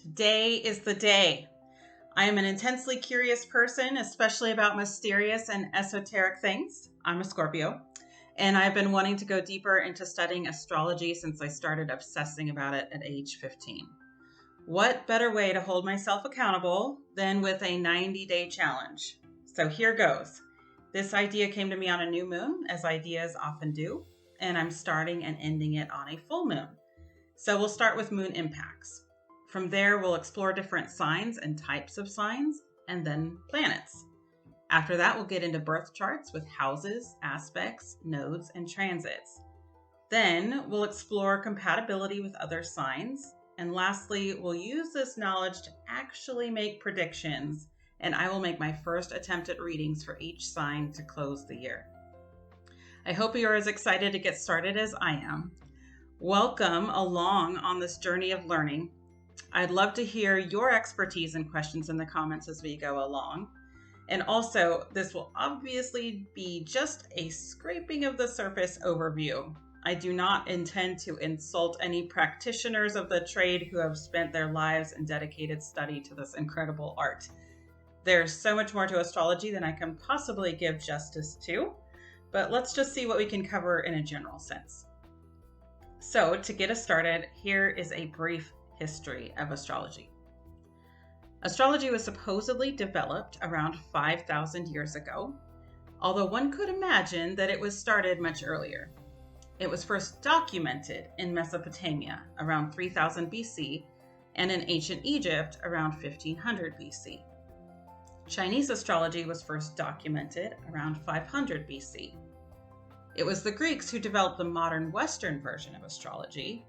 Today is the day. I am an intensely curious person, especially about mysterious and esoteric things. I'm a Scorpio, and I've been wanting to go deeper into studying astrology since I started obsessing about it at age 15. What better way to hold myself accountable than with a 90-day challenge? So here goes. This idea came to me on a new moon, as ideas often do, and I'm starting and ending it on a full moon. So we'll start with moon impacts. From there, we'll explore different signs and types of signs, and then planets. After that, we'll get into birth charts with houses, aspects, nodes, and transits. Then we'll explore compatibility with other signs. And lastly, we'll use this knowledge to actually make predictions, and I will make my first attempt at readings for each sign to close the year. I hope you are as excited to get started as I am. Welcome along on this journey of learning. I'd love to hear your expertise and questions in the comments as we go along. And also, this will obviously be just a scraping of the surface overview. I do not intend to insult any practitioners of the trade who have spent their lives in dedicated study to this incredible art. There's so much more to astrology than I can possibly give justice to, but let's just see what we can cover in a general sense. So, to get us started, here is a brief history of astrology. Astrology was supposedly developed around 5,000 years ago, although one could imagine that it was started much earlier. It was first documented in Mesopotamia around 3000 BC and in ancient Egypt around 1500 BC. Chinese astrology was first documented around 500 BC. It was the Greeks who developed the modern Western version of astrology,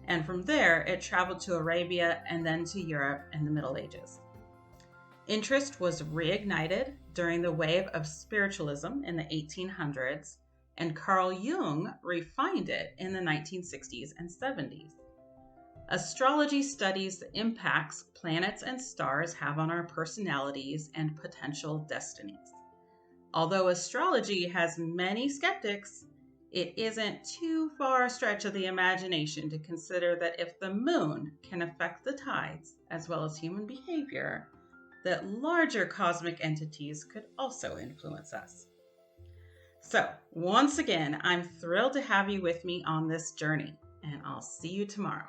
and from there it traveled to Arabia and then to Europe in the Middle Ages. Interest was reignited during the wave of spiritualism in the 1800s, and Carl Jung refined it in the 1960s and 70s. Astrology studies the impacts planets and stars have on our personalities and potential destinies. Although astrology has many skeptics, it isn't too far a stretch of the imagination to consider that if the moon can affect the tides as well as human behavior, that larger cosmic entities could also influence us. So, once again, I'm thrilled to have you with me on this journey, and I'll see you tomorrow.